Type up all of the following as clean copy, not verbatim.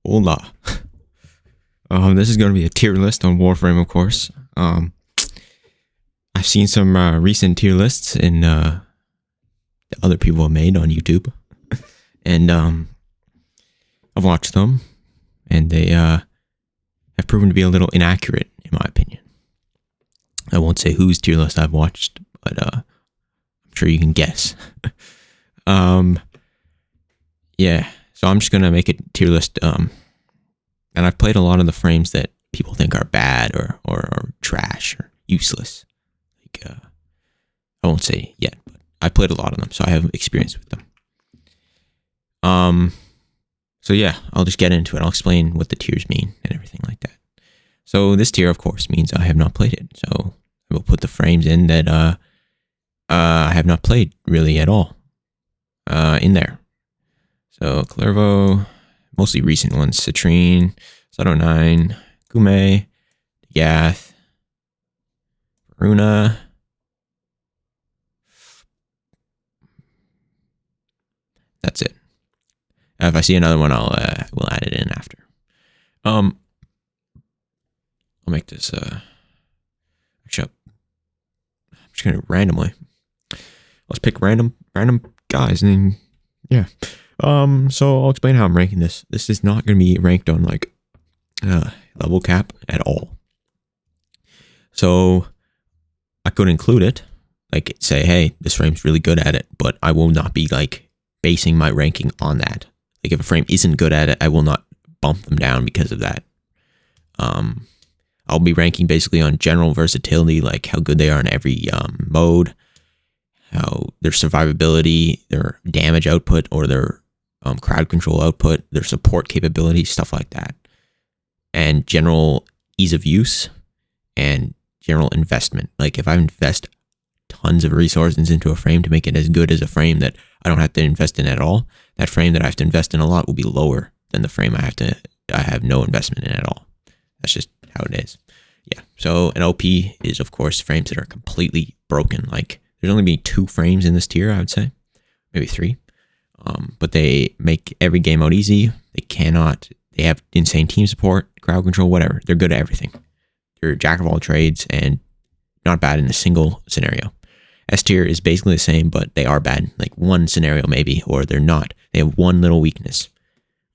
Hola. This is going to be a tier list on Warframe, of course. I've seen some recent tier lists that other people have made on YouTube, and I've watched them, and they have proven to be a little inaccurate, in my opinion. I won't say whose tier list I've watched, but I'm sure you can guess. Yeah, so I'm just going to make a tier list, and I've played a lot of the frames that people think are bad or trash or useless. Like, I won't say yet, but I played a lot of them, so I have experience with them. So yeah, I'll just get into it. I'll explain what the tiers mean and everything like that. So this tier, of course, means I have not played it. So I will put the frames in that I have not played really at all in there. So Clervo, mostly recent ones: Citrine, Sato 9, Kume, Gath, Varuna. That's it. If I see another one, we'll add it in after. I'll make this. Actually, I'm just gonna randomly. Let's pick random guys, and then, yeah. So I'll explain how I'm ranking this. This is not gonna be ranked on like level cap at all. So I could include it, like say, hey, this frame's really good at it, but I will not be like basing my ranking on that. Like if a frame isn't good at it, I will not bump them down because of that. I'll be ranking basically on general versatility, like how good they are in every mode, how their survivability, their damage output, or their crowd control output, their support capabilities, stuff like that, and general ease of use and general investment. Like if I invest tons of resources into a frame to make it as good as a frame that I don't have to invest in at all, that frame that I have to invest in a lot will be lower than the frame I have no investment in at all. That's just how it is. Yeah. So an OP is, of course, frames that are completely broken. Like there's only been 2 frames in this tier, I would say, maybe 3. But they make every game mode easy. They have insane team support, crowd control, whatever. They're good at everything. They're jack of all trades and not bad in a single scenario. S tier is basically the same, but they are bad. Like one scenario maybe, or they're not. They have one little weakness.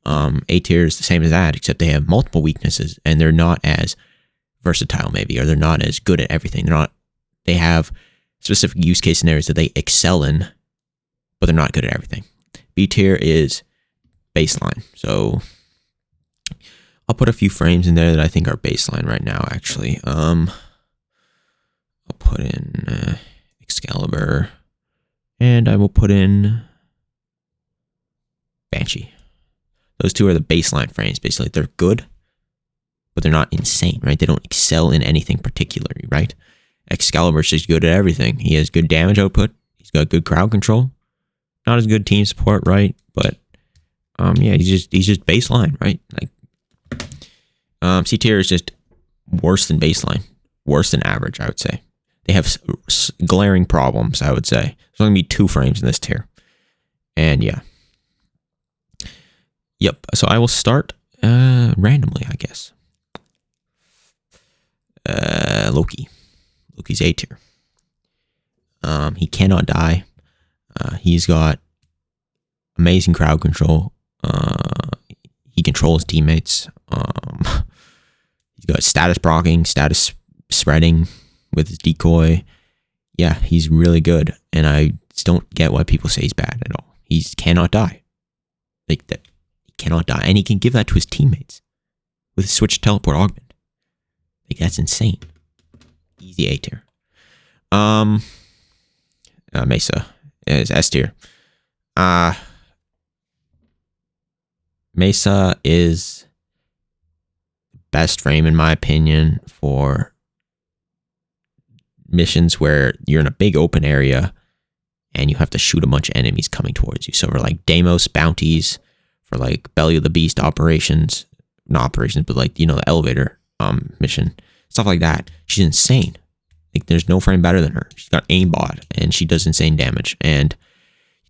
A tier is the same as that, except they have multiple weaknesses, and they're not as versatile maybe, or they're not as good at everything. They have specific use case scenarios that they excel in, but they're not good at everything. B tier is baseline. So I'll put a few frames in there that I think are baseline right now, actually. I'll put in Excalibur, and I will put in Banshee. Those 2 are the baseline frames. Basically, they're good, but they're not insane, right? They don't excel in anything particularly, right? Excalibur's just good at everything. He has good damage output. He's got good crowd control. Not as good team support, right? But yeah, he's just baseline, right? Like C tier is just worse than baseline, worse than average, I would say. They have glaring problems, I would say. There's only going to be 2 frames in this tier. And yeah. Yep. So I will start randomly, I guess. Loki. Loki's A tier. He cannot die. He's got amazing crowd control. He controls teammates. He's got status proccing, status spreading with his decoy. Yeah, he's really good, and I just don't get why people say he's bad at all. He cannot die. Like that, he cannot die, and he can give that to his teammates with his switch teleport augment. Like that's insane. Easy A tier. Mesa is S tier. Mesa is the best frame in my opinion for missions where you're in a big open area and you have to shoot a bunch of enemies coming towards you. So for like Deimos bounties, for like Belly of the Beast operations, not operations, but like, the elevator mission, stuff like that. She's insane. Like there's no frame better than her. She's got aimbot and she does insane damage. And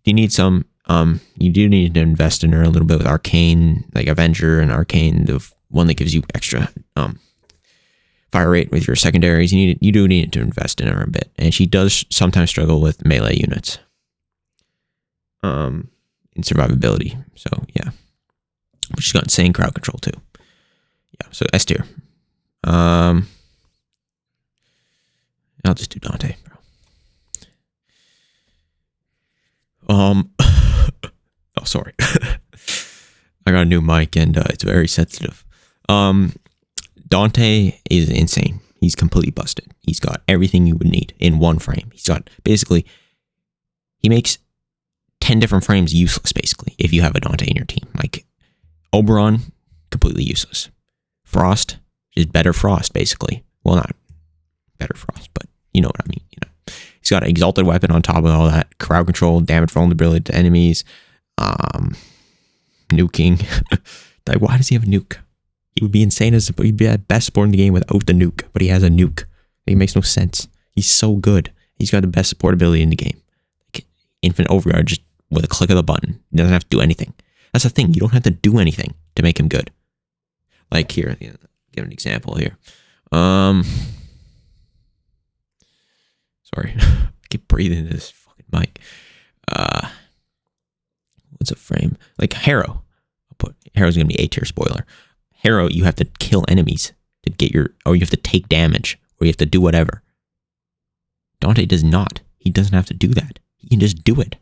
you need some You do need to invest in her a little bit with Arcane, like Avenger and Arcane, the one that gives you extra fire rate with your secondaries. You do need to invest in her a bit, and she does sometimes struggle with melee units. In survivability. So yeah, but she's got insane crowd control too. Yeah, so S tier. I'll just do Dante, bro. Oh, sorry. I got a new mic and it's very sensitive. Dante is insane. He's completely busted. He's got everything you would need in one frame. He's got basically, he makes 10 different frames useless, basically, if you have a Dante in your team. Like, Oberon, completely useless. Frost is better Frost, basically. Well, not better Frost, but you know what I mean. You know, he's got an exalted weapon on top of all that. Crowd control, damage vulnerability to enemies, nuking. Like, why does he have a nuke? He would be insane he'd be the best support in the game without the nuke, but he has a nuke. It makes no sense. He's so good. He's got the best support ability in the game. Like, infinite overguard just with a click of the button. He doesn't have to do anything. That's the thing. You don't have to do anything to make him good. Like here, give an example here. Sorry. I keep breathing into this fucking mic. What's a frame? Like Harrow. Harrow's gonna be A tier, spoiler. Harrow, you have to kill enemies to get or you have to take damage, or you have to do whatever. Dante does not. He doesn't have to do that. He can just do it.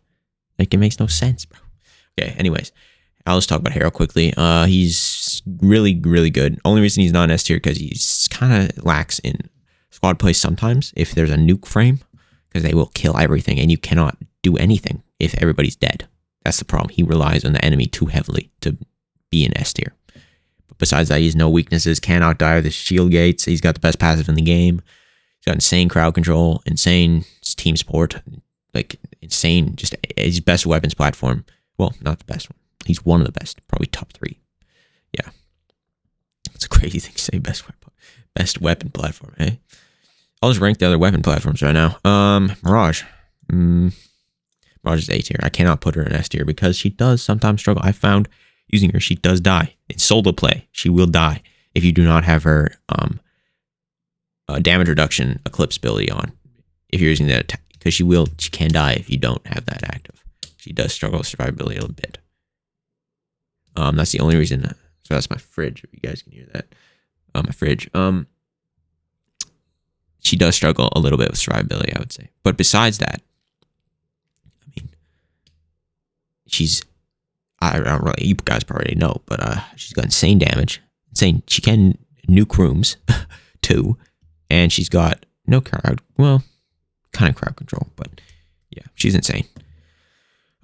Like, it makes no sense, bro. Okay, anyways, I'll just talk about Harrow quickly. He's really, really good. Only reason he's not an S tier because he's kind of lacks in squad play sometimes if there's a nuke frame, because they will kill everything and you cannot do anything if everybody's dead. That's the problem. He relies on the enemy too heavily to be an S tier. But besides that, he has no weaknesses, cannot die with his shield gates. He's got the best passive in the game. He's got insane crowd control, insane team support, like insane, just his best weapons platform. Well, not the best one. He's one of the best, probably top 3. Yeah. It's a crazy thing to say, best weapon platform, eh? I'll just rank the other weapon platforms right now. Mirage. Mirage is A tier. I cannot put her in S tier because she does sometimes struggle. I found using her, she does die. In solo play, she will die if you do not have her damage reduction eclipse ability on. If you're using that attack, because she can die if you don't have that active. She does struggle with survivability a little bit. That's the only reason. So that's my fridge, if you guys can hear that. My fridge. She does struggle a little bit with survivability, I would say. But besides that, I mean, I don't really, you guys probably know, but she's got insane damage. Insane. She can nuke rooms, too. And she's got no crowd, well, kind of crowd control, but yeah, she's insane.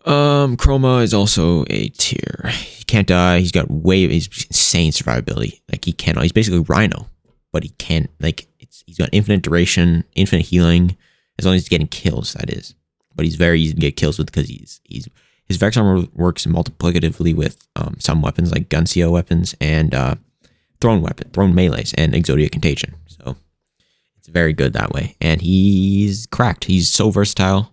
Chroma is also A tier. He can't die. He's insane survivability. Like, he's basically Rhino, but he can't, like, he's got infinite duration, infinite healing, as long as he's getting kills, that is. But he's very easy to get kills with because his Vex armor works multiplicatively with some weapons like Guncio weapons and thrown melees and Exodia Contagion. So it's very good that way. And he's cracked. He's so versatile.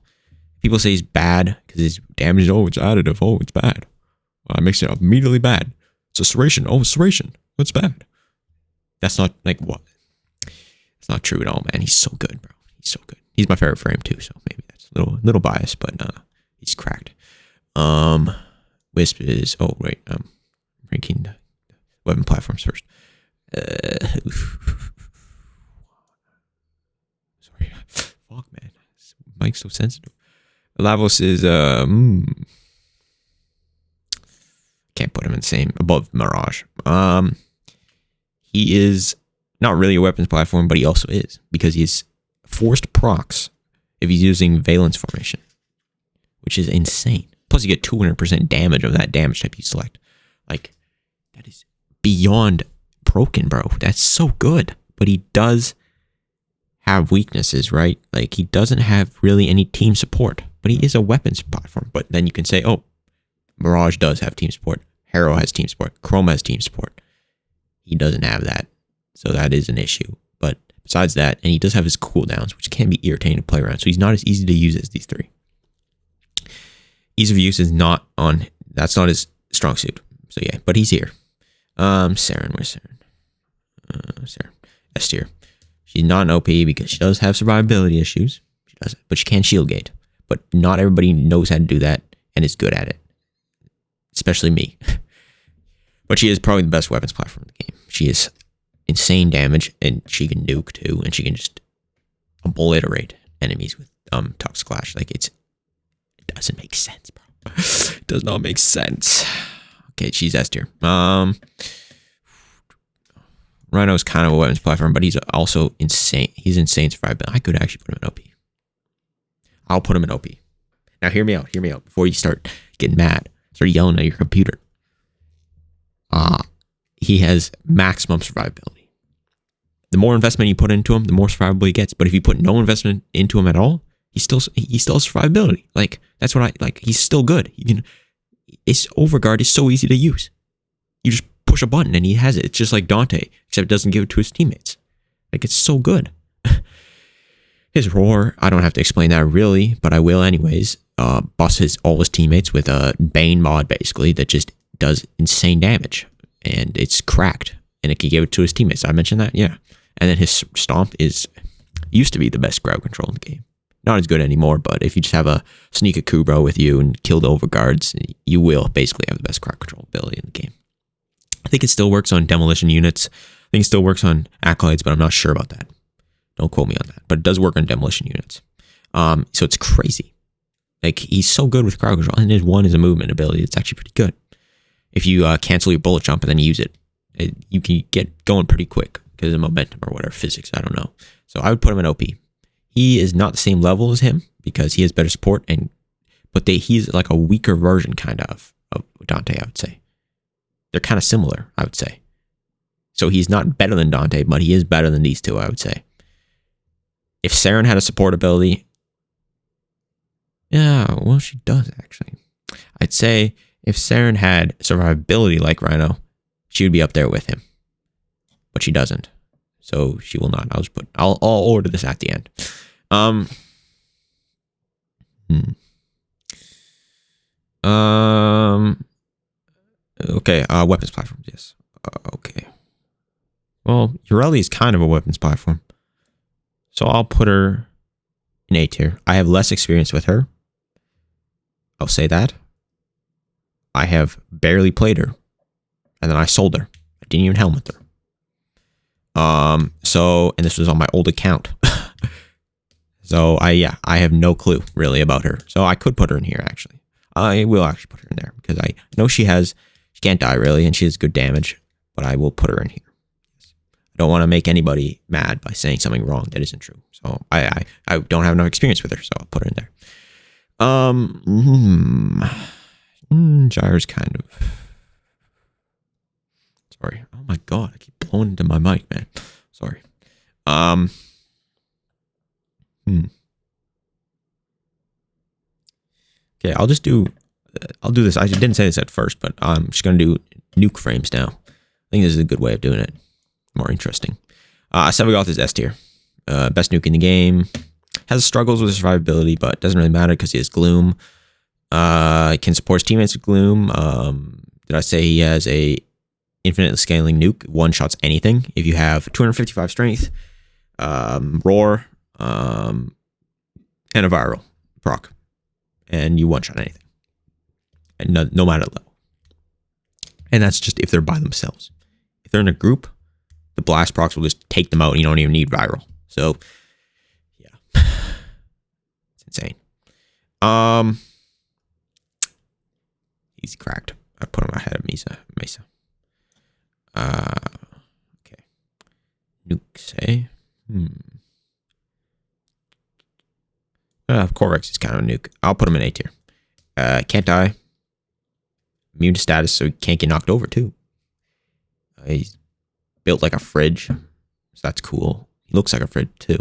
People say he's bad because his damage is, it's additive. Oh, it's bad. Well, it makes it immediately bad. It's a serration. Oh, it's serration. It's bad. That's not, like, what? It's not true at all, man. He's so good, bro. He's so good. He's my favorite frame, too, so maybe that's a little biased, but he's cracked. Wisp is, I'm ranking the weapon platforms first. Sorry. Fuck, man. This mic's so sensitive. Lavos is, can't put him in the same, above Mirage. He is not really a weapons platform, but he also is, because he's forced procs if he's using Valence formation, which is insane. Plus, you get 200% damage of that damage type you select. Like, that is beyond broken, bro. That's so good. But he does have weaknesses, right? Like, he doesn't have really any team support, but he is a weapons platform. But then you can say, oh, Mirage does have team support. Harrow has team support. Chroma has team support. He doesn't have that. So that is an issue. But besides that, and he does have his cooldowns, which can be irritating to play around. So he's not as easy to use as these 3. ease of use is not on. That's not his strong suit. So yeah, but he's here. Saren, where's Saren? Saren, S tier. She's not an OP because she does have survivability issues. She does, but she can shield gate. But not everybody knows how to do that and is good at it, especially me. But she is probably the best weapons platform in the game. She is insane damage, and she can nuke too, and she can just obliterate enemies with Toxic Clash. Like it doesn't make sense, bro. It does not make sense. Okay, she's S tier. Rhino is kind of a weapons platform, but he's also insane. He's insane survivability. I could actually put him in OP. I'll put him in OP. Now hear me out. Hear me out before you start getting mad. Start yelling at your computer. He has maximum survivability. The more investment you put into him, the more survivable he gets. But if you put no investment into him at all, he still has survivability. Like that's what I like. He's still good. His overguard is so easy to use. You just push a button and he has it. It's just like Dante, except it doesn't give it to his teammates. Like it's so good. His roar, I don't have to explain that really, but I will anyways. Busts all his teammates with a Bane mod basically that just does insane damage, and it's cracked, and it can give it to his teammates. I mentioned that, yeah. And then his stomp used to be the best crowd control in the game. Not as good anymore, but if you just have a sneak a Kubro with you and kill the overguards, you will basically have the best crowd control ability in the game. I think it still works on demolition units. I think it still works on acolytes, but I'm not sure about that. Don't quote me on that, but it does work on demolition units. So it's crazy. Like he's so good with crowd control, and his one is a movement ability. It's actually pretty good. If you cancel your bullet jump and then use it, you can get going pretty quick because of momentum or whatever, physics, I don't know. So I would put him in OP. He is not the same level as him because he has better support, but he's like a weaker version kind of Dante, I would say. They're kind of similar, I would say. So he's not better than Dante, but he is better than these two, I would say. If Saren had a support ability, yeah, well, she does actually. I'd say if Saren had survivability like Rhino, she would be up there with him. But she doesn't. So she will not. I'll order this at the end. Okay, weapons platforms, yes. Okay. Well, Ureli is kind of a weapons platform. So I'll put her in A tier. I have less experience with her. I'll say that. I have barely played her. And then I sold her. I didn't even helmet her. And this was on my old account. So I have no clue really about her. So I could put her in here actually. I will actually put her in there because I know she can't die really, and she has good damage, but I will put her in here. I don't want to make anybody mad by saying something wrong that isn't true. So I don't have enough experience with her, so I'll put her in there. Gyre's kind of... Sorry. Oh my god, I keep blowing into my mic, man. Sorry. Okay, I'll do this. I didn't say this at first, but I'm just going to do nuke frames now. I think this is a good way of doing it. More interesting. Sevagoth is S tier. Best nuke in the game. Has struggles with survivability, but doesn't really matter because he has Gloom. Can support his teammates with Gloom. Did I say he has a infinite scaling nuke? One-shots anything. If you have 255 strength, roar, and a viral proc. And you one-shot anything. And no matter the level. And that's just if they're by themselves. If they're in a group, the blast procs will just take them out and you don't even need viral. So, yeah. It's insane. Easy cracked. I put him ahead of Mesa. Okay. Nukes, eh? Corvex is kind of a nuke. I'll put him in A tier. Can't die. Immune to status, so he can't get knocked over too. He's built like a fridge, so that's cool. He looks like a fridge too.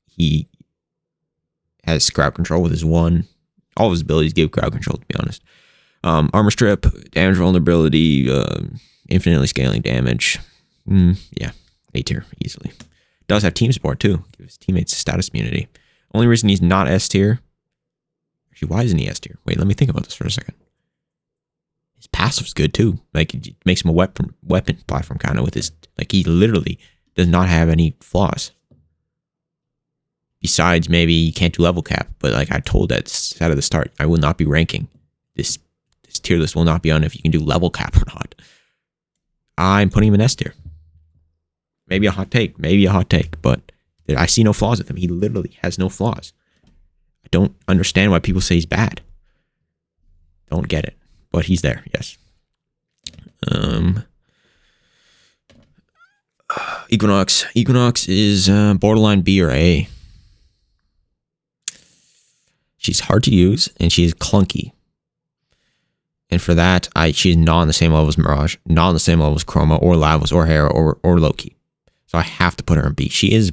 He has crowd control with his one. All of his abilities give crowd control, to be honest. Armor strip, damage vulnerability, infinitely scaling damage. Yeah, A tier easily. Does have team support too. Gives teammates status immunity. Only reason he's not S tier. Actually, why isn't he S tier? Wait, let me think about this for a second. His passive's good too. Like, it makes him a weapon platform kind of with his, like, he literally does not have any flaws. Besides, maybe you can't do level cap, but like I told that out of the start, I will not be ranking. This tier list will not be on if you can do level cap or not. I'm putting him in S tier. Maybe a hot take, but I see no flaws with him. He literally has no flaws. I don't understand why people say he's bad. Don't get it, but he's there, yes. Equinox. Equinox is borderline B or A. She's hard to use, and she's clunky. And for that, she's not on the same level as Mirage, not on the same level as Chroma, or Lavos, or Hera, or Loki. So I have to put her in B. She is,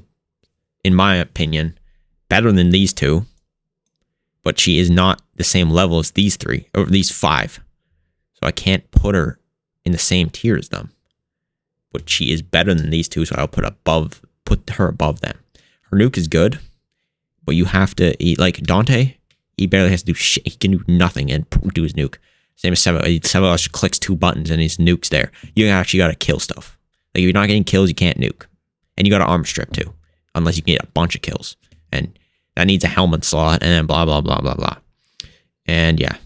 in my opinion, better than these two, but she is not the same level as these three, or these five. So I can't put her in the same tier as them. But she is better than these two, so I'll put her above them. Her nuke is good, but you have to eat, like Dante, he barely has to do shit. He can do nothing and do his nuke. Same as Seba just clicks 2 buttons and his nuke's there. You actually got to kill stuff. Like, if you're not getting kills, you can't nuke. And you got to armor strip too, unless you can get a bunch of kills. And that needs a helmet slot, and then blah, blah, blah, blah, blah. And yeah,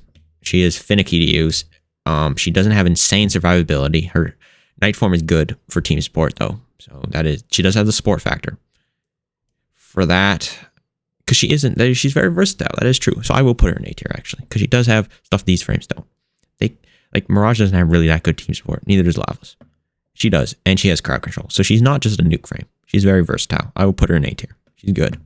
she is finicky to use. She doesn't have insane survivability. Her night form is good for team support though. So she does have the support factor. For that, because she's very versatile. That is true. So I will put her in A tier actually, because she does have stuff these frames don't. Like Mirage doesn't have really that good team support. Neither does Lavos. She does, and she has crowd control. So she's not just a nuke frame. She's very versatile. I will put her in A tier. She's good.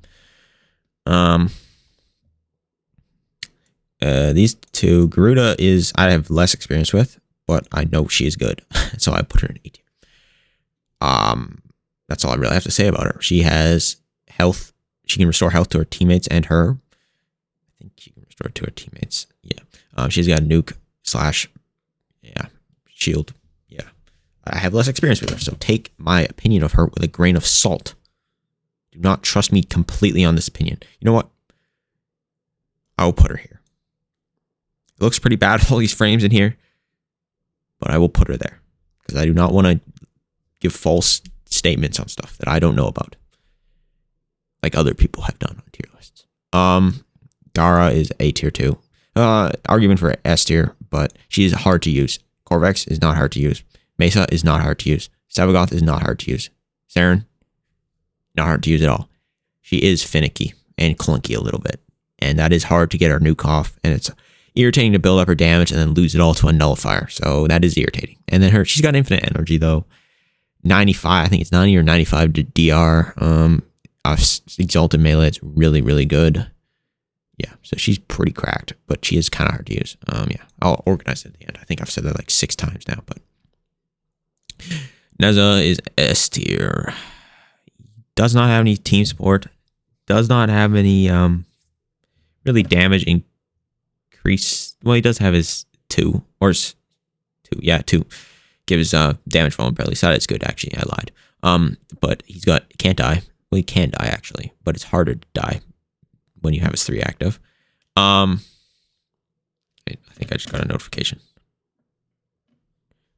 These two, Garuda I have less experience with, but I know she is good, so I put her in A tier. That's all I really have to say about her. She has health. She can restore health to her teammates and her. I think she can restore it to her teammates. Yeah. She's got a nuke / shield. Yeah. I have less experience with her, so take my opinion of her with a grain of salt. Do not trust me completely on this opinion. You know what? I will put her here. It looks pretty bad with all these frames in here, but I will put her there because I do not want to give false statements on stuff that I don't know about, like other people have done on tier lists. Gara is A tier too. Argument for S tier, but she is hard to use. Corvex is not hard to use. Mesa is not hard to use. Sabagoth is not hard to use. Saren, not hard to use at all. She is finicky and clunky a little bit, and that is hard to get her nuke off, and it's irritating to build up her damage and then lose it all to a nullifier. So that is irritating. And then she's got infinite energy though. 95, I think it's 90 or 95 to DR. Exalted melee, it's really, really good. Yeah, so she's pretty cracked, but she is kind of hard to use. Yeah, I'll organize it at the end. I think I've said that like 6 times now, but Neza is S tier. Does not have any team support. Does not have any really damage increase. Well, he does have his 2 or 2. Yeah, 2 gives damage vulnerability. So that's good actually. I lied. But can't die. Well, he can die actually, but it's harder to die when you have his 3 active. I think I just got a notification.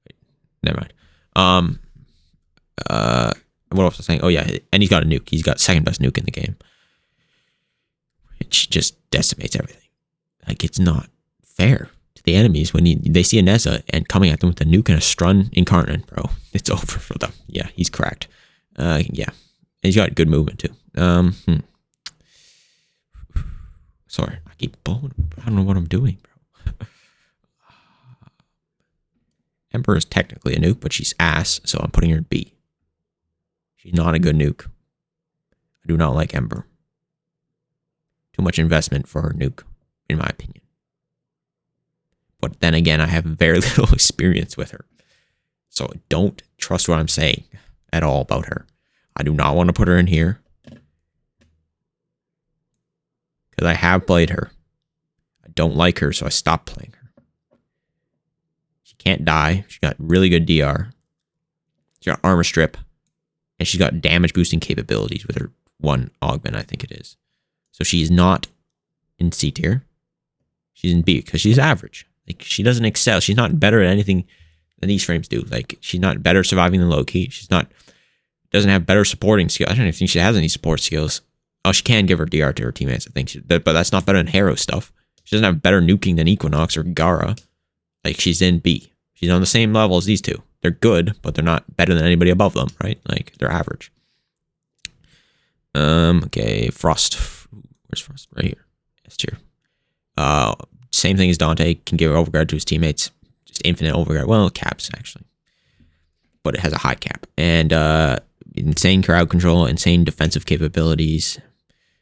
Wait, never mind. What else was I saying? Oh yeah, and he's got a nuke. He's got second best nuke in the game. It just decimates everything. Like, it's not fair to the enemies when they see a Neza and coming at them with a nuke and a Strun incarnate, bro. It's over for them. Yeah, he's cracked. Yeah. And he's got good movement too. Sorry, I keep blowing. I don't know what I'm doing, bro. Ember is technically a nuke, but she's ass, so I'm putting her in B. She's not a good nuke. I do not like Ember. Too much investment for her nuke, in my opinion. But then again, I have very little experience with her. So don't trust what I'm saying at all about her. I do not want to put her in here. Because I have played her. I don't like her, so I stopped playing her. She can't die. She's got really good DR. She's got armor strip. And she's got damage boosting capabilities with her 1 augment, I think it is. So she's not in C tier. She's in B because she's average. Like, she doesn't excel. She's not better at anything than these frames do. Like, she's not better surviving than Loki. Doesn't have better supporting skills. I don't even think she has any support skills. Oh, she can give her DR to her teammates, I think. But that's not better than Harrow stuff. She doesn't have better nuking than Equinox or Gara. Like, she's in B. She's on the same level as these two. They're good, but they're not better than anybody above them, right? Like, they're average. Okay, Frost. Where's Frost? Right here. S tier. Same thing as Dante. Can give overguard to his teammates. Just infinite overguard. Well, caps, actually. But it has a high cap. And, insane crowd control, insane defensive capabilities,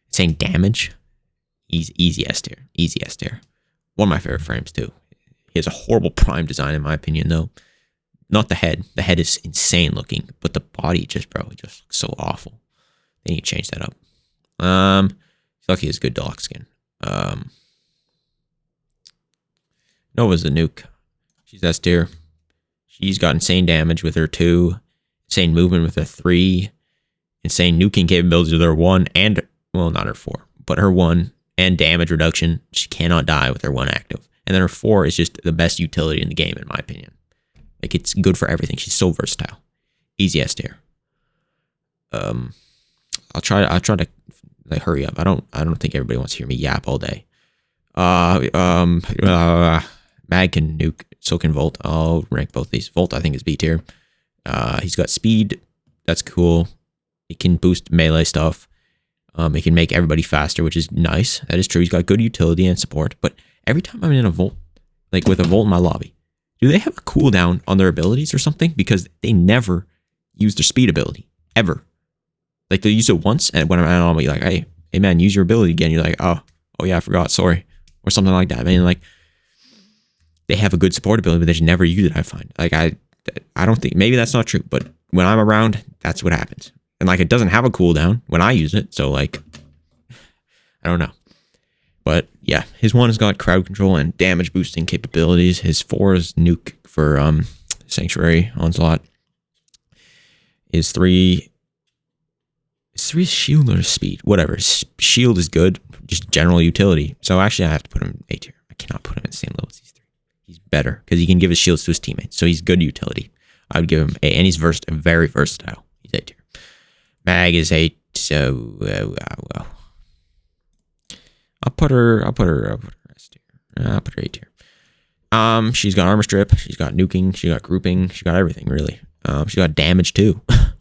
insane damage. Easy S tier. Easy S tier. One of my favorite frames, too. He has a horrible prime design, in my opinion, though. Not the head. The head is insane looking, but the body just looks so awful. They need to change that up. He's lucky he has good deluxe skin. Nova's a nuke. She's S tier. She's got insane damage with her 2, insane movement with her 3, insane nuking capabilities with her 1, and, well, not her 4, but her 1, and damage reduction. She cannot die with her 1 active. And then her 4 is just the best utility in the game, in my opinion. Like, it's good for everything. She's so versatile. Easy S tier. I'll try to like hurry up. I don't think everybody wants to hear me yap all day. Mag can nuke, so can Volt. I'll rank both these. Volt, I think, is B tier. He's got speed. That's cool. He can boost melee stuff. It can make everybody faster, which is nice. That is true. He's got good utility and support. But every time I'm in a Volt, like with a Volt in my lobby, do they have a cooldown on their abilities or something? Because they never use their speed ability. Ever. Like, they'll use it once, and when I'm out, I'll be like, hey man, use your ability again. You're like, oh yeah, I forgot, sorry. Or something like that. I mean, like, they have a good support ability, but they just never use it, I find. Like, I don't think, maybe that's not true, but when I'm around, that's what happens. And, like, it doesn't have a cooldown when I use it, so, like, I don't know. But, yeah, his 1 has got crowd control and damage boosting capabilities. His 4 is nuke for Sanctuary Onslaught. His 3... Is 3 shield or speed? Whatever. Shield is good. Just general utility. So, actually, I have to put him in A tier. I cannot put him in the same level as these 3. He's better because he can give his shields to his teammates. So, he's good utility. I would give him A. And he's very versatile. He's A tier. Mag is A. So, well. I'll put her S tier. I'll put her A tier. She's got armor strip. She's got nuking. She got grouping. She got everything, really. She got damage, too. Sorry.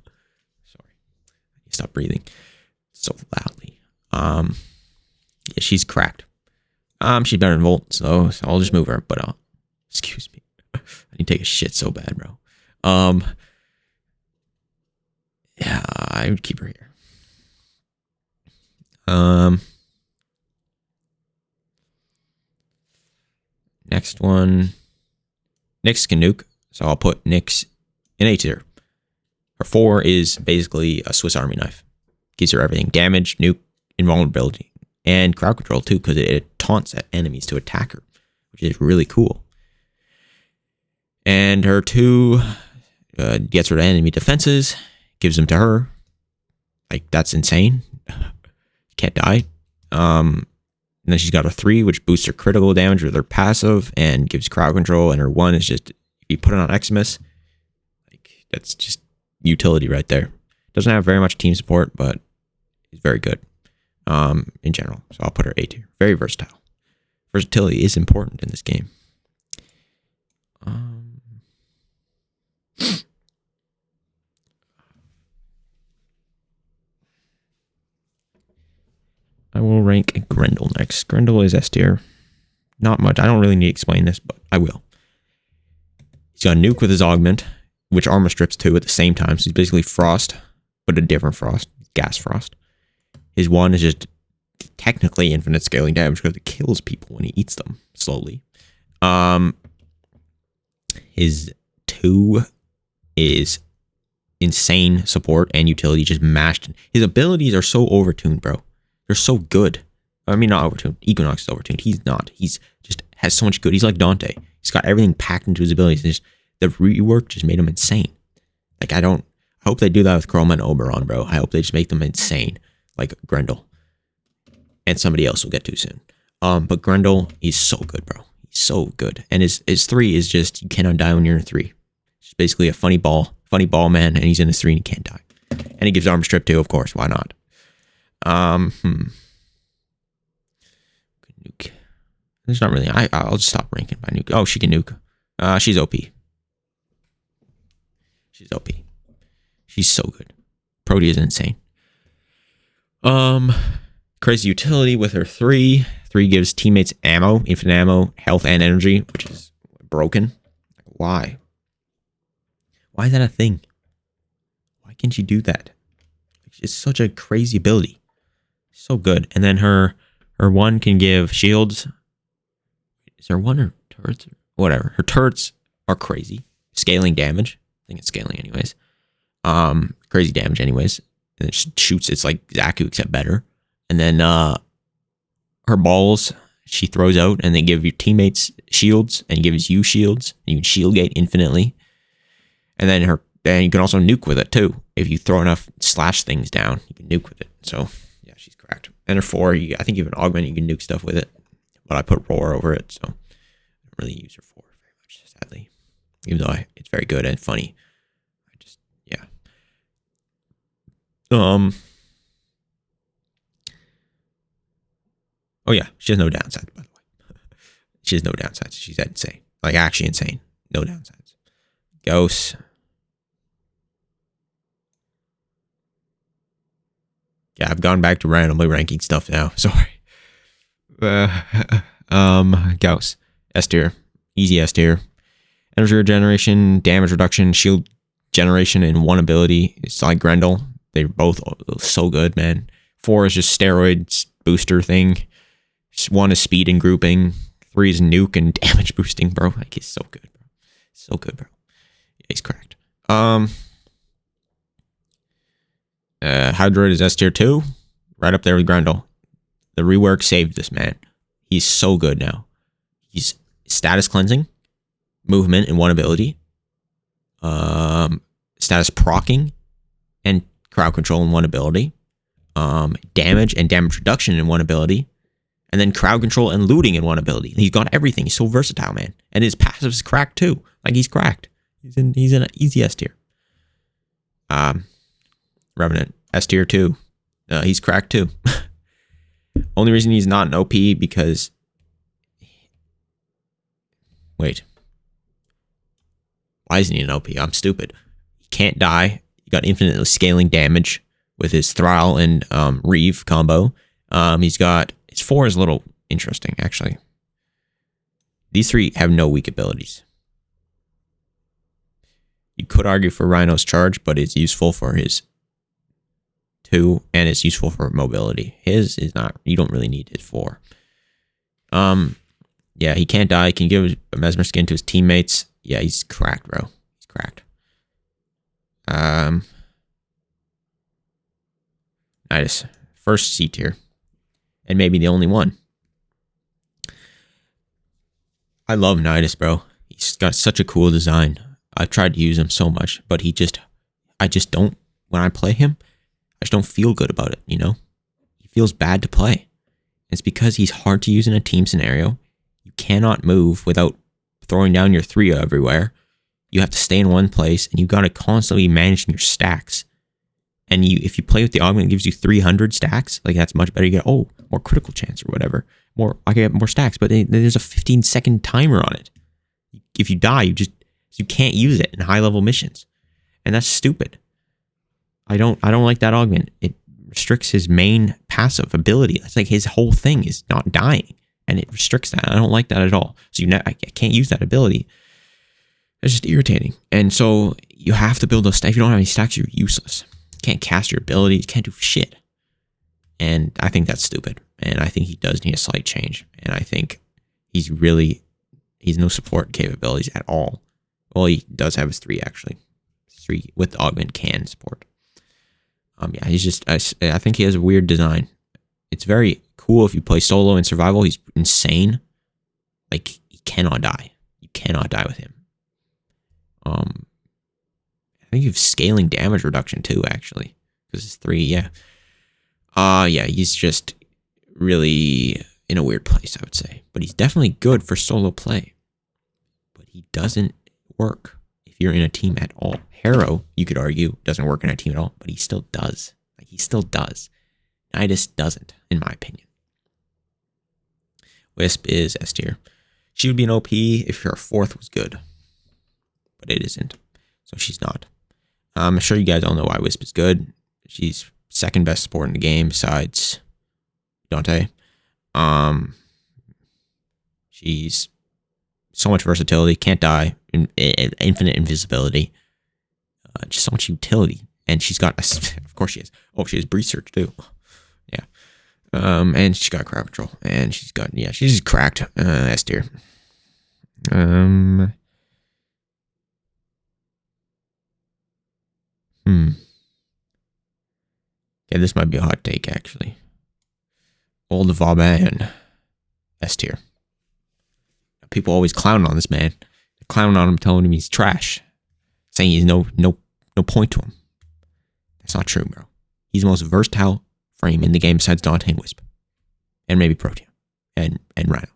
Stop breathing so loudly. Yeah, she's cracked. She's better than Volt, so I'll just move her. But excuse me, I need to take a shit so bad, bro. Yeah, I would keep her here. Next one, Nyx can nuke, so I'll put Nyx in A tier. Her 4 is basically a Swiss Army knife. Gives her everything. Damage, nuke, invulnerability, and crowd control too, because it taunts at enemies to attack her, which is really cool. And her 2 gets rid of enemy defenses, gives them to her. Like, that's insane. Can't die. And then she's got a 3, which boosts her critical damage with her passive and gives crowd control. And her 1 is just, if you put it on Eximus, like, that's just utility right there. Doesn't have very much team support, but is very good in general. So I'll put her A tier. Very versatile. Versatility is important in this game. I will rank Grendel next. Grendel is S tier. Not much. I don't really need to explain this, but I will. He's got a nuke with his augment, which armor strips 2 at the same time. So he's basically Frost, but a different Frost. Gas Frost. His 1 is just technically infinite scaling damage because it kills people when he eats them slowly. His 2 is insane support and utility just mashed. His abilities are so overtuned, bro. They're so good. I mean, not overtuned. Equinox is overtuned. He's not. He's just has so much good. He's like Dante. He's got everything packed into his abilities. And just, the rework just made him insane. Like, I hope they do that with Chroma and Oberon, bro. I hope they just make them insane. Like Grendel. And somebody else we'll get to soon. But Grendel, he's so good, bro. He's so good. And his 3 is just, you cannot die when you're in 3. It's basically a funny ball man, and he's in his 3 and he can't die. And he gives armor strip too, of course. Why not? Nuke. There's not really. I'll just stop ranking by nuke. Oh, she can nuke. She's OP. She's OP. She's so good. Protea is insane. Crazy utility with her 3. 3 gives teammates ammo, infinite ammo, health, and energy, which is broken. Why? Why is that a thing? Why can't she do that? It's such a crazy ability. So good. And then her 1 can give shields. Is there 1 or turrets? Whatever. Her turrets are crazy. Scaling damage. I think it's scaling anyways. Crazy damage anyways. And it shoots, it's like Zaku except better. And then her balls she throws out, and they give your teammates shields and gives you shields. And you can shield gate infinitely. And then you can also nuke with it too. If you throw enough slash things down, you can nuke with it. So yeah, she's cracked. And her 4, I think even augment, you can nuke stuff with it. But I put roar over it, so I don't really use her 4 very much, sadly. Even though it's very good and funny. Yeah. Oh yeah, she has no downsides, by the way. She has no downsides. She's insane. Like, actually insane. No downsides. Ghost. Yeah, I've gone back to randomly ranking stuff now. Sorry. Gauss. S tier. Easy S tier. Energy regeneration, damage reduction, shield generation, and 1 ability. It's like Grendel. They're both so good, man. 4 is just steroids booster thing. 1 is speed and grouping. 3 is nuke and damage boosting, bro. Like, he's so good, bro. So good, bro. Yeah, he's cracked. Hydroid is S tier 2. Right up there with Grendel. The rework saved this man. He's so good now. He's status cleansing, movement in 1 ability, status proccing, and crowd control in 1 ability, damage and damage reduction in 1 ability, and then crowd control and looting in 1 ability. He's got everything. He's so versatile, man. And his passive is cracked too. Like, he's cracked. He's in an easy S tier. Revenant S tier 2. He's cracked too. Only reason he's not an OP because... Wait. Why isn't he an OP? I'm stupid. He can't die. He got infinitely scaling damage with his Thrall and Reeve combo. He's got... His 4 is a little interesting, actually. These 3 have no weak abilities. You could argue for Rhino's charge, but it's useful for his 2, and it's useful for mobility. His is not. You don't really need his 4. Yeah, he can't die. He can give a Mesmer skin to his teammates. Yeah, he's cracked, bro. He's cracked. Nidus. First C tier. And maybe the only one. I love Nidus, bro. He's got such a cool design. I've tried to use him so much, but I just don't, when I play him, I just don't feel good about it, you know? He feels bad to play. It's because he's hard to use in a team scenario. You cannot move without throwing down your 3 everywhere. You have to stay in one place, and you got to constantly manage your stacks. And if you play with the augment, it gives you 300 stacks. Like, that's much better. You get, more critical chance or whatever. I get more stacks, but there's a 15-second timer on it. If you die, you can't use it in high-level missions. And that's stupid. I don't like that augment. It restricts his main passive ability. That's like his whole thing is not dying. And it restricts that. I don't like that at all. So I can't use that ability. It's just irritating. And so you have to build those stacks. If you don't have any stacks, you're useless. You can't cast your abilities. You can't do shit. And I think that's stupid. And I think he does need a slight change. And I think he's no support capabilities at all. Well, he does have his 3, actually. 3 with the augment can support. Yeah, he's just, I think he has a weird design. It's very cool if you play solo and survival. He's insane. Like, he cannot die. You cannot die with him. I think you have scaling damage reduction too, actually. Because it's 3, yeah. Yeah, he's just really, in a weird place, I would say. But he's definitely good for solo play. But he doesn't work if you're in a team at all. Harrow, you could argue, doesn't work in a team at all, but he still does. Like, he still does. Nidus doesn't, in my opinion. Wisp is S tier. She would be an OP if her 4th was good. But it isn't. So she's not. I'm sure you guys all know why Wisp is good. She's 2nd best support in the game besides Dante. She's so much versatility, can't die, infinite invisibility, just so much utility. And she's got, of course she has. Oh, she has breach search too. Yeah. And she's got crowd control, and she's got, yeah, she's just cracked. S tier. Okay, this might be a hot take, actually. Old Vauban, S tier. People always clown on this man. They're clowning on him, telling him he's trash, saying he's no point to him. That's not true, bro. He's the most versatile frame in the game besides Dante and Wisp, and maybe Protean, and Rhino,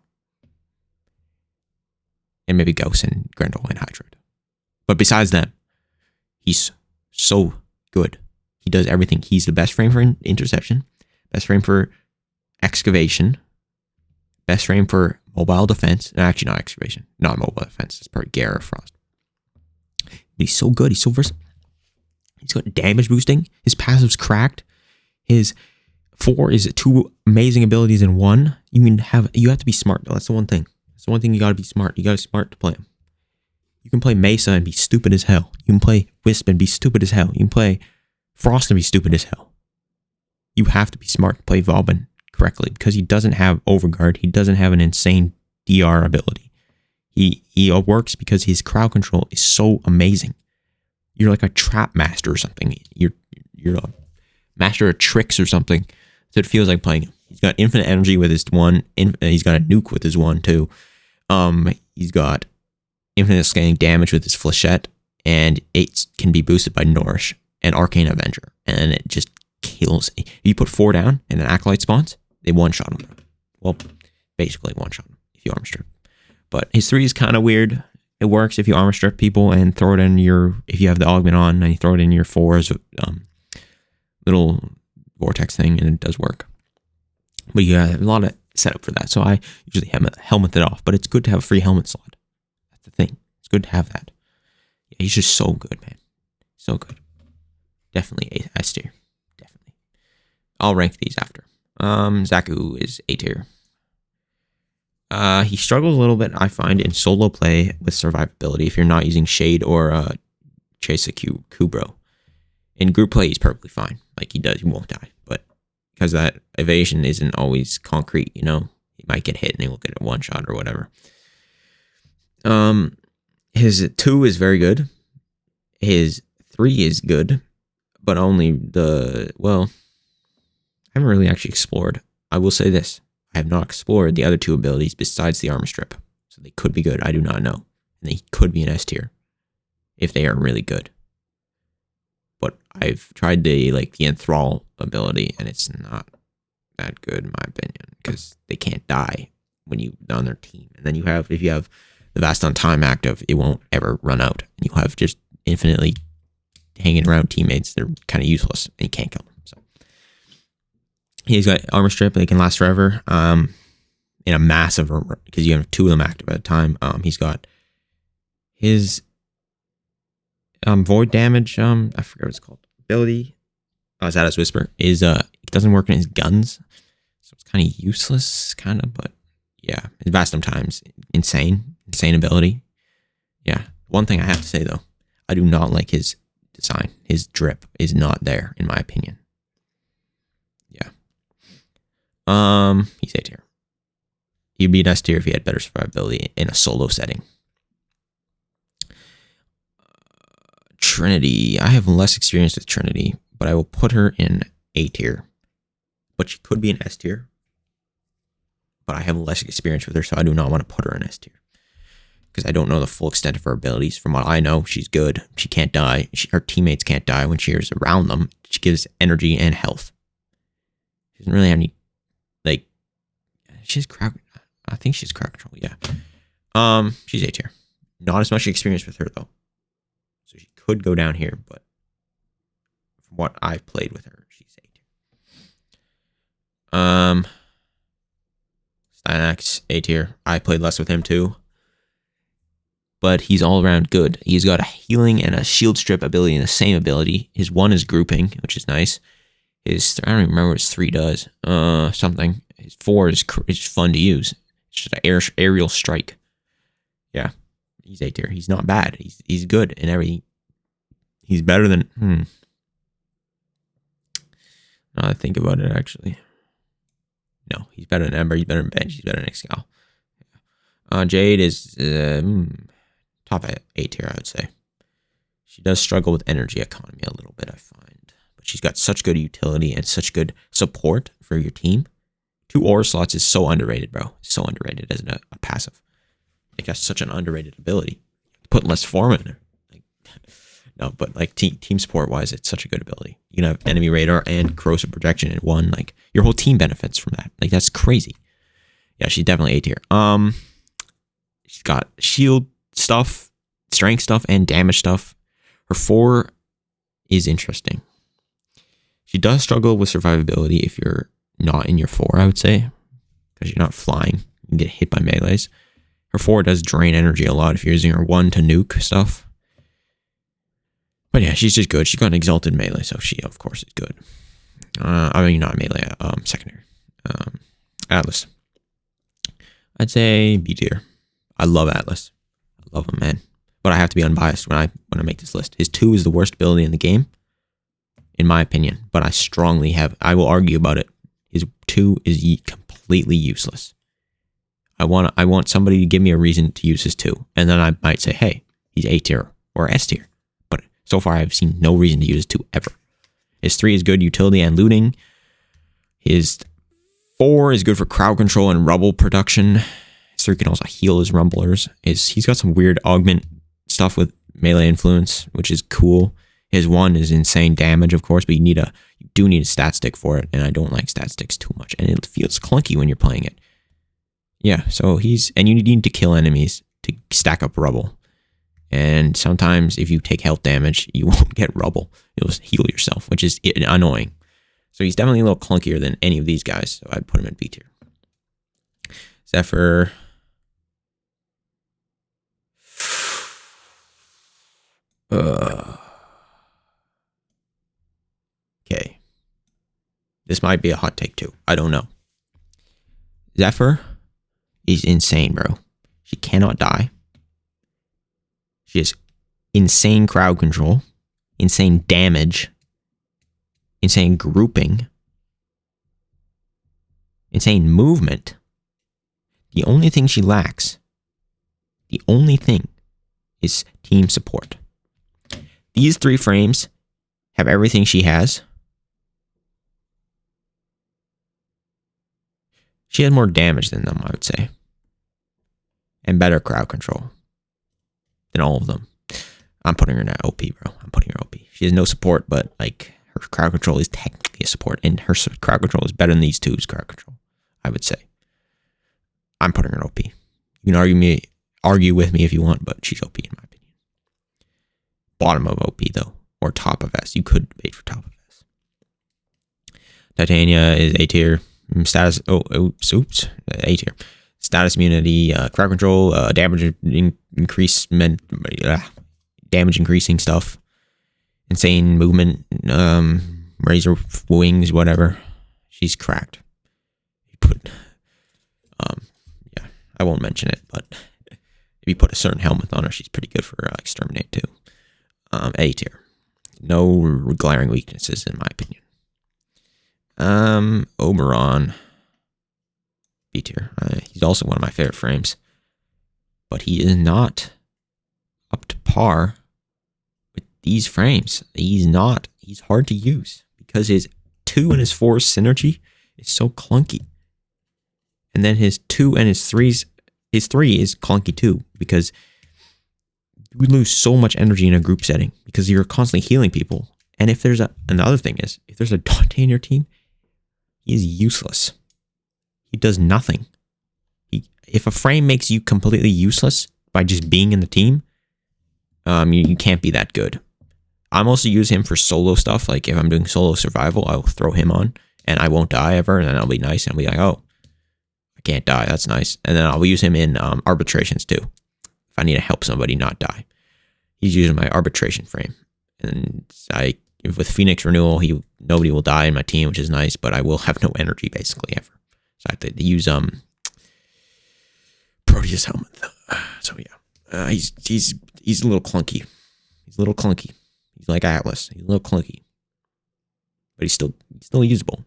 and maybe Gauss and Grendel and Hydroid. But besides them, he's so good. He does everything. He's the best frame for interception, best frame for excavation, best frame for mobile defense. Actually, not excavation, not mobile defense. It's probably Gare or Frost. But he's so good. He's so versatile. He's got damage boosting. His passive's cracked. His 4 is 2 amazing abilities in 1. You have to be smart though. That's the one thing. That's the one thing you gotta be smart. You gotta be smart to play him. You can play Mesa and be stupid as hell. You can play Wisp and be stupid as hell. You can play Frost and be stupid as hell. You have to be smart to play Vauban correctly because he doesn't have overguard. He doesn't have an insane DR ability. He works because his crowd control is so amazing. You're like a trap master or something. You're a master of tricks or something. So it feels like playing him. He's got infinite energy with his 1. He's got a nuke with his 1 too. He's got infinite scaling damage with his flechette, and it can be boosted by Nourish and Arcane Avenger, and it just kills. If you put 4 down and an Acolyte spawns, they one-shot him. Well, basically one-shot him if you armor strip. But his 3 is kind of weird. It works if you armor strip people and throw it in if you have the augment on and you throw it in your 4's little vortex thing, and it does work. But you have a lot of setup for that, so I usually helmet it off. But it's good to have a free helmet slot. That's the thing. It's good to have that. Yeah, he's just so good, man. So good. Definitely S tier. Definitely. I'll rank these after. Zaku is A tier. He struggles a little bit, I find, in solo play with survivability if you're not using Shade or Chase a Kubro. In group play, he's perfectly fine. Like, he won't die. But because that evasion isn't always concrete, he might get hit and he'll get a one-shot or whatever. His 2 is very good. His 3 is good, but only I haven't really actually explored. I will say this. I have not explored the other 2 abilities besides the armor strip. So they could be good. I do not know. And they could be an S tier if they are really good. But I've tried the enthrall ability, and it's not that good in my opinion because they can't die when you're on their team. And then if you have the Vast on Time active, it won't ever run out. And you have just infinitely hanging around teammates. They're kind of useless, and you can't kill them. So he's got armor strip. They can last forever. In a massive, because you have 2 of them active at a time. He's got his void damage. I forget what it's called. Ability. Zada's Whisper is it doesn't work in his guns, so it's kind of useless, but yeah, his Vast on Time's insane ability. Yeah, one thing I have to say though, I do not like his design. His drip is not there in my opinion. Yeah. He's A tier. He'd be an S tier if he had better survivability in a solo setting. Trinity. I have less experience with Trinity, but I will put her in A tier. But she could be an S tier. But I have less experience with her, so I do not want to put her in S tier. Because I don't know the full extent of her abilities. From what I know, she's good. She can't die. Her teammates can't die when she is around them. She gives energy and health. She doesn't really have any, she's crowd. I think she's crowd control. Yeah. She's A tier. Not as much experience with her though, so she could go down here. But from what I've played with her, she's A tier. Stynax A tier. I played less with him too, but he's all around good. He's got a healing and a shield strip ability in the same ability. His 1 is grouping, which is nice. His I don't even remember what his 3 does. Something. His 4 is fun to use. It's just an aerial strike. Yeah, he's A tier. He's not bad. He's good in every. He's better than. Now I think about it, actually. No, he's better than Ember. He's better than Bench. He's better than Excal. Jade is top A tier, I would say. She does struggle with energy economy a little bit, I find. But she's got such good utility and such good support for your team. 2 aura slots is so underrated, bro. It's so underrated as a passive. Like, that's such an underrated ability. Put less form in there. No, but like team support wise, it's such a good ability. You can have enemy radar and corrosive projection in one. Like, your whole team benefits from that. Like, that's crazy. Yeah, she's definitely A tier. She's got shield stuff, strength stuff, and damage stuff. Her 4 is interesting. She does struggle with survivability if you're not in your 4, I would say, because you're not flying. You can get hit by melees. Her 4 does drain energy a lot if you're using her 1 to nuke stuff. But yeah, she's just good. She's got an exalted melee, so she, of course, is good. I mean, not melee, secondary. Atlas. I'd say B tier. I love Atlas. I love him, man. But I have to be unbiased when I make this list. His 2 is the worst ability in the game, in my opinion. But I will argue about it. His 2 is completely useless. I want somebody to give me a reason to use his 2. And then I might say, hey, he's A tier or S tier. So far, I've seen no reason to use his 2 ever. His 3 is good utility and looting. His 4 is good for crowd control and rubble production. His 3 can also heal his rumblers. He's got some weird augment stuff with melee influence, which is cool. His 1 is insane damage, of course, but you do need a stat stick for it, and I don't like stat sticks too much, and it feels clunky when you're playing it. Yeah, so and you need to kill enemies to stack up rubble. And sometimes if you take health damage, you won't get rubble. You'll just heal yourself, which is annoying. So he's definitely a little clunkier than any of these guys. So I'd put him in B tier. Zephyr. Okay. This might be a hot take too. I don't know. Zephyr is insane, bro. She cannot die. She has insane crowd control, insane damage, insane grouping, insane movement. The only thing she lacks, is team support. These 3 frames have everything she has. She has more damage than them, I would say. And better crowd control than all of them. I'm putting her in OP, bro. I'm putting her OP. She has no support, but like, her crowd control is technically a support, and her crowd control is better than these 2's crowd control, I would say. I'm putting her in OP. You can argue with me if you want, but she's OP in my opinion. Bottom of OP though, or top of S. You could debate for top of S. Titania is A tier. Status. Oops. A tier. Status immunity, crowd control, damage damage increasing stuff, insane movement, razor wings, whatever. She's cracked. You put, yeah, I won't mention it, but if you put a certain helmet on her, she's pretty good for exterminate too. A tier. No glaring weaknesses in my opinion. Oberon. B tier. He's also one of my favorite frames, but he is not up to par with these frames. He's hard to use because his 2 and his 4 synergy is so clunky. And then his 2 and his 3's, his 3 is clunky too because you lose so much energy in a group setting because you're constantly healing people. And if there's another thing is, if there's a Dante in your team, he is useless. He does nothing. If a frame makes you completely useless by just being in the team, you can't be that good. I'm also use him for solo stuff. Like if I'm doing solo survival, I'll throw him on and I won't die ever. And then I'll be nice and I'll be like, oh, I can't die. That's nice. And then I'll use him in arbitrations too. If I need to help somebody not die, he's using my arbitration frame. And with Phoenix Renewal, nobody will die in my team, which is nice, but I will have no energy basically ever. So I have to use Proteus helmet. So yeah, he's a little clunky. He's a little clunky. He's like Atlas. He's a little clunky, but he's still usable.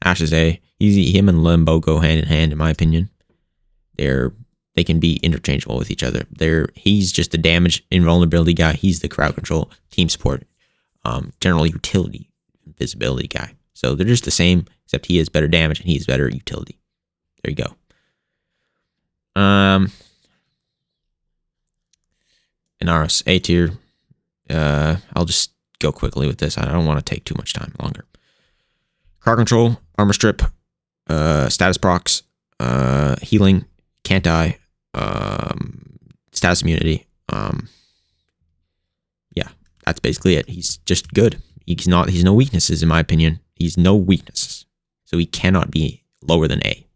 Ash is him and Limbo go hand in hand in my opinion. They can be interchangeable with each other. He's just the damage invulnerability guy. He's the crowd control, team support, general utility, invisibility guy. So they're just the same, except he has better damage and he's better utility. There you go. Inaros, A tier. I'll just go quickly with this. I don't want to take too much time longer. Crowd control, armor strip, status procs, healing, can't die, status immunity. Yeah, that's basically it. He's just good. He's no weaknesses in my opinion. He's no weaknesses. So he cannot be lower than A.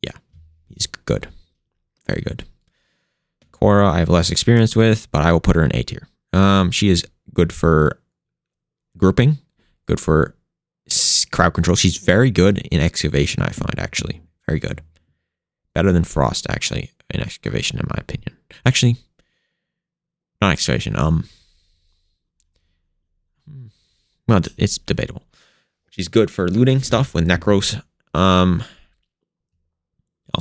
Yeah, he's good. Very good. Korra, I have less experience with, but I will put her in A tier. She is good for grouping, good for crowd control. She's very good in excavation, I find, actually. Very good. Better than Frost, actually, in excavation, in my opinion. Actually, not excavation. Well, it's debatable. She's good for looting stuff with Necros. I'll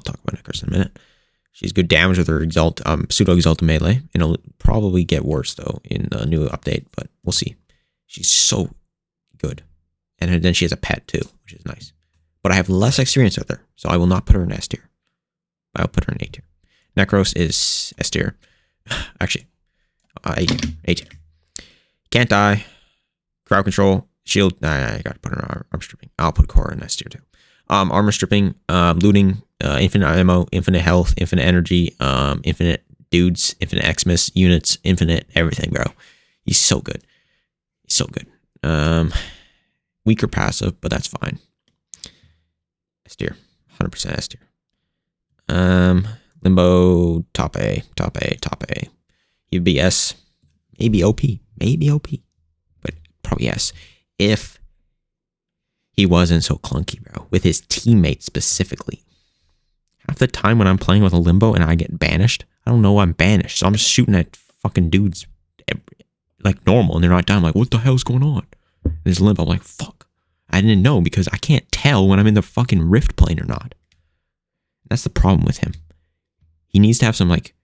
talk about Necros in a minute. She's good damage with her pseudo-exalted melee. It'll probably get worse, though, in the new update, but we'll see. She's so good. And then she has a pet, too, which is nice. But I have less experience with her, so I will not put her in S tier. I'll put her in A tier. Necros is S tier. Actually, A tier. Can't die. Crowd control. Shield. I gotta put her in armor stripping. I'll put Korra in S tier, too. Armor stripping, looting, infinite ammo, infinite health, infinite energy, infinite dudes, infinite Xmas units, infinite everything, bro. He's so good. He's so good. Weaker passive, but that's fine. S tier. 100% S tier. Limbo, top A. He'd be S. Maybe OP. But probably S. If he wasn't so clunky, bro. With his teammates specifically. Half the time when I'm playing with a Limbo and I get banished, I don't know I'm banished. So I'm just shooting at fucking dudes like normal and they're not dying. I'm like, what the hell's going on? And there's Limbo. I'm like, fuck. I didn't know because I can't tell when I'm in the fucking Rift plane or not. That's the problem with him. He needs to have some like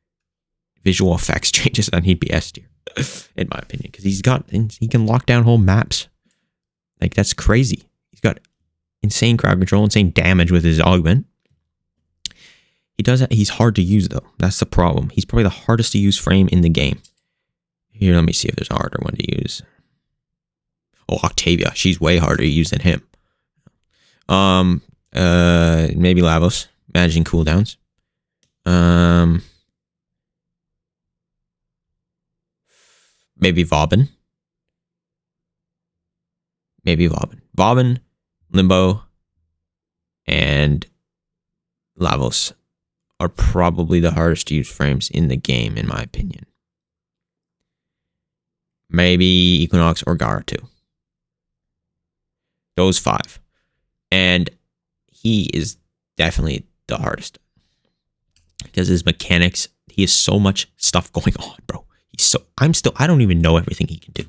visual effects changes and he'd be S tier, in my opinion. Because he can lock down whole maps. Like that's crazy. He's got insane crowd control, insane damage with his augment. He does that. He's hard to use though. That's the problem. He's probably the hardest to use frame in the game. Here, let me see if there's a harder one to use. Oh, Octavia. She's way harder to use than him. Maybe Lavos. Managing cooldowns. Maybe Vauban. Vauban, Limbo, and Lavos are probably the hardest to use frames in the game, in my opinion. Maybe Equinox or Gara too. Those 5. And he is definitely the hardest. Because his mechanics, he has so much stuff going on, bro. I don't even know everything he can do.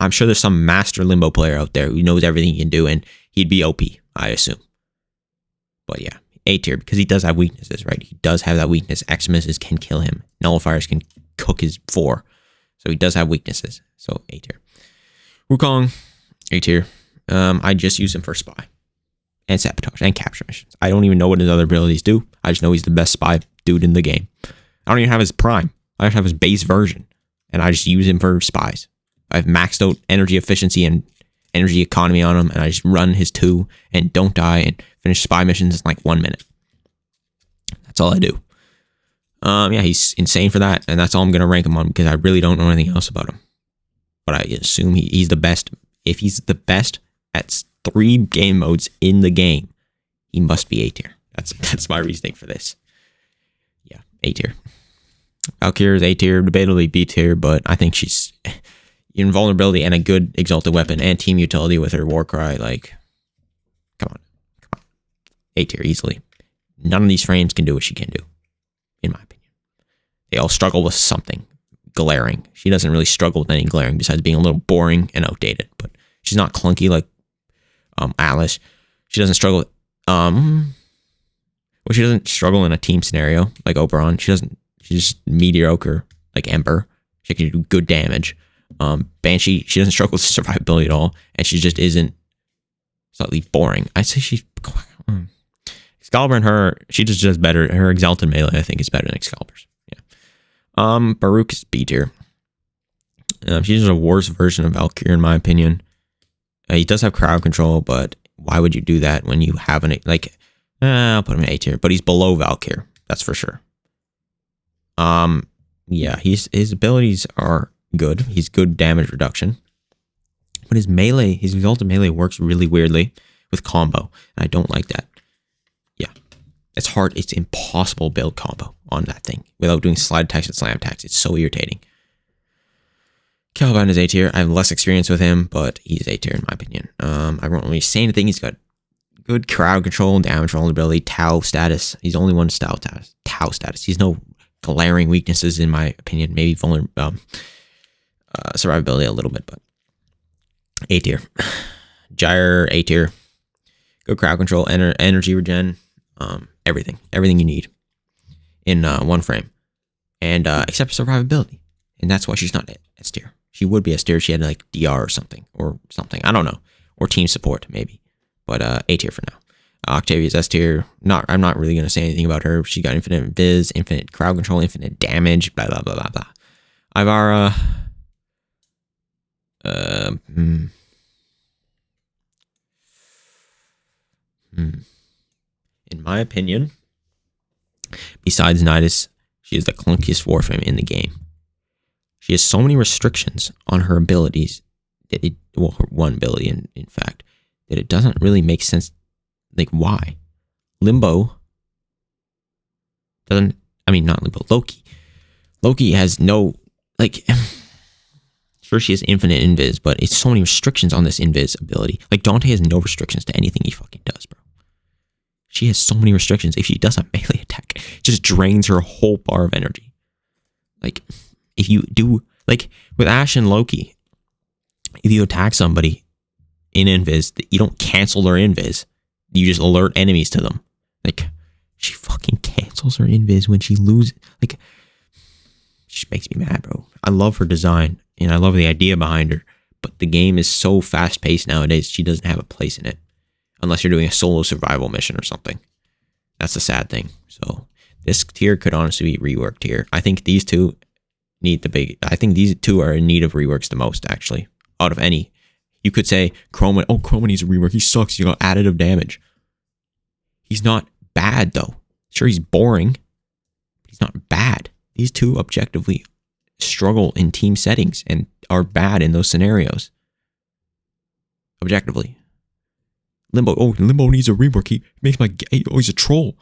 I'm sure there's some master Limbo player out there who knows everything he can do, and he'd be OP, I assume. But yeah, A tier, because he does have weaknesses, right? He does have that weakness. Xmas can kill him. Nullifiers can cook his 4. So he does have weaknesses. So A tier. Wukong, A tier. I just use him for spy. And sabotage and capture missions. I don't even know what his other abilities do. I just know he's the best spy dude in the game. I don't even have his prime. I just have his base version. And I just use him for spies. I've maxed out energy efficiency and energy economy on him, and I just run his 2 and don't die and finish spy missions in like 1 minute. That's all I do. Yeah, he's insane for that, and that's all I'm going to rank him on because I really don't know anything else about him. But I assume he's the best. If he's the best at 3 game modes in the game, he must be A tier. That's my reasoning for this. Yeah, A tier. Valkyrie is A tier, debatably B tier, but I think she's invulnerability and a good exalted weapon and team utility with her Warcry. Like, come on. A tier easily. None of these frames can do what she can do, in my opinion. They all struggle with something glaring. She doesn't really struggle with any glaring besides being a little boring and outdated, but she's not clunky like Alice. She doesn't struggle with, she doesn't struggle in a team scenario like Oberon. She's just mediocre like Ember. She can do good damage. Banshee, she doesn't struggle with survivability at all, and she just isn't slightly boring. I'd say she's Excalibur and her, she just does better. Her exalted melee, I think, is better than Excalibur's. Yeah. Baruch is B tier. She's a worse version of Valkyrie, in my opinion. He does have crowd control, but why would you do that when you have an, like, I'll put him in A tier, but he's below Valkyrie, that's for sure. Yeah, his abilities are good. He's good damage reduction. But his exalted melee works really weirdly with combo, and I don't like that. Yeah. It's hard. It's impossible to build combo on that thing without doing slide attacks and slam attacks. It's so irritating. Caliban is A tier. I have less experience with him, but he's A tier in my opinion. I won't really say anything. He's got good crowd control and damage vulnerability. Tau status. He's only one Tau status. He's no glaring weaknesses in my opinion. Maybe survivability a little bit, but A tier. Gyre, A tier. Good crowd control, energy regen, everything you need in one frame, and except survivability, and that's why she's not S tier. She would be S tier if she had like DR or something. I don't know, or team support maybe, but A tier for now. Octavia's S tier. I'm not really gonna say anything about her. She got infinite viz, infinite crowd control, infinite damage, blah blah blah blah blah. Ivara. In my opinion, besides Nidus, she is the clunkiest Warframe in the game. She has so many restrictions on her abilities, her one ability in fact, that it doesn't really make sense. Like, why? Limbo doesn't, not Limbo, Loki. Loki has no, like, sure she has infinite invis, but it's so many restrictions on this invis ability. Like, Dante has no restrictions to anything he fucking does, bro. She has so many restrictions. If she does a melee attack, it just drains her whole bar of energy. Like, if you do, like, with Ashe and Loki, if you attack somebody in invis, you don't cancel their invis. You just alert enemies to them. Like, she fucking cancels her invis when she loses. Like, she makes me mad, bro. I love her design, and I love the idea behind her, but the game is so fast-paced nowadays, she doesn't have a place in it. Unless you're doing a solo survival mission or something. That's the sad thing. So this tier could honestly be reworked here. I think these two I think these two are in need of reworks the most, actually. Out of any. You could say Chroma needs a rework. He sucks. He got additive damage. He's not bad, though. Sure, he's boring. But he's not bad. These two objectively struggle in team settings and are bad in those scenarios. Objectively. Limbo needs a rework. He makes he's a troll.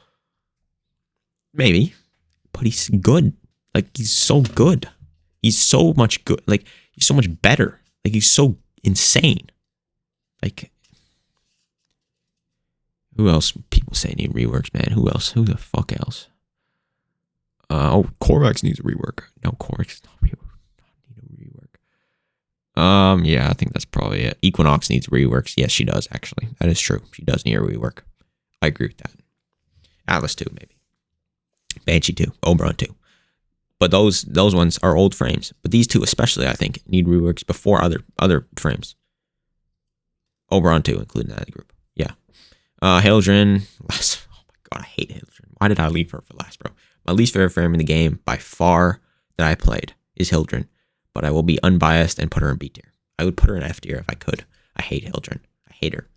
Maybe. But he's good. Like, he's so good. He's so much good. Like, he's so much better. Like, he's so insane. Like, who else people say need reworks, man? Who else? Who the fuck else? Korvax needs a rework. No, Korvax does not need a rework. Yeah, I think that's probably it. Equinox needs reworks. Yes, she does, actually. That is true. She does need a rework. I agree with that. Atlas 2, maybe. Banshee 2. Oberon 2. But those ones are old frames. But these two especially, I think, need reworks before other frames. Oberon 2, including that group. Yeah. Hildren. Oh my god, I hate Hildren. Why did I leave her for last, bro? My least favorite frame in the game, by far, that I played, is Hildren. but I will be unbiased and put her in B tier. I would put her in F tier if I could. I hate Hildren. I hate her.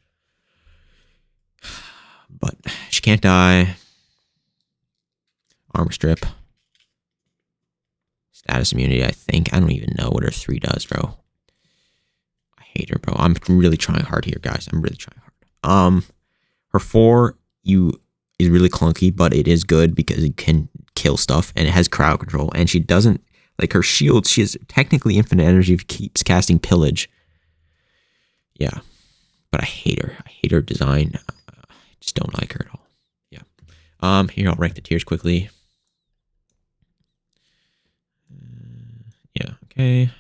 But she can't die. Armor strip. Status immunity, I think. I don't even know what her 3 does, bro. I hate her, bro. I'm really trying hard here, guys. I'm really trying hard. Her 4 is really clunky, but it is good because it can kill stuff and it has crowd control. And she doesn't, like her shield, she has technically infinite energy if keeps casting pillage. Yeah. But I hate her. I hate her design. I just don't like her at all. Yeah. Here, I'll rank the tiers quickly. Yeah, okay.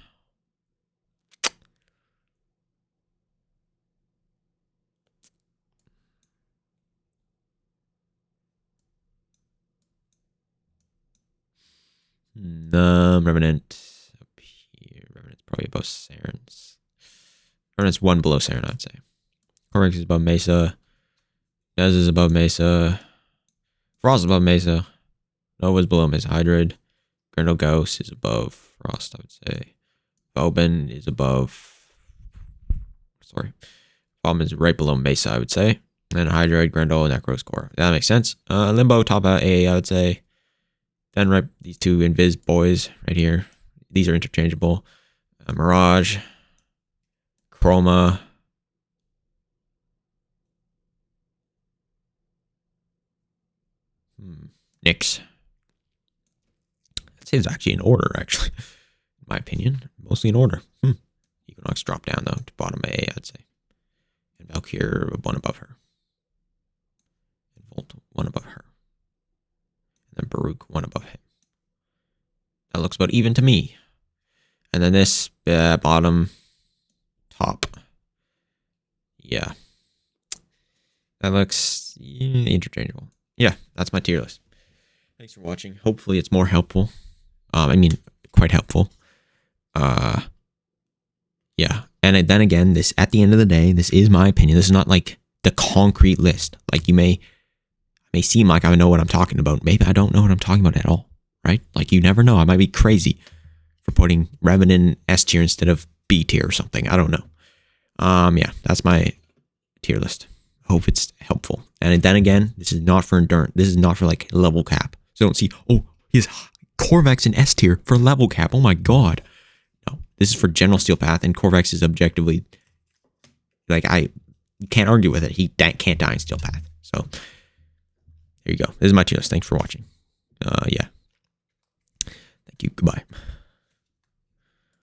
Revenant up here. Revenant's probably above Saren's. Revenant's 1 below Saren, I'd say. Corvix is above Mesa. Nez is above Mesa. Frost is above Mesa. Nova's below Mesa. Hydrid. Grendel Ghost is above Frost, I would say. Vauban is above... Sorry. Vauban is right below Mesa, I would say. And Hydrid, Grendel, and Necros Core. That makes sense. Limbo, top A, I would say. Then right, these 2 Invis boys right here. These are interchangeable. Mirage. Chroma. Nyx. I'd say it's actually in order, actually. In my opinion. Mostly in order. Equinox drop down, though, to bottom A, I'd say. And Valkyrie, 1 above her. And Volt, 1 above her. And then Baruch, 1 above him. That looks about even to me. And then this bottom, top. Yeah. That looks interchangeable. Yeah, that's my tier list. Thanks for watching. Hopefully it's more helpful. I mean, quite helpful. Yeah. And then again, this, at the end of the day, this is my opinion. This is not like the concrete list. Like you may seem like I know what I'm talking about. Maybe I don't know what I'm talking about at all, right? Like you never know. I might be crazy for putting Revenant in S tier instead of B tier or something. I don't know. Yeah, that's my tier list. Hope it's helpful. And then again, this is not for endurance. This is not for like level cap. So don't see, oh, he's Corvex in S tier for level cap. Oh my god. No, this is for general steel path, and Corvex is objectively, like, you can't argue with it. He can't die in steel path. So there you go. This is my tier list. Thanks for watching. Yeah. Thank you. Goodbye.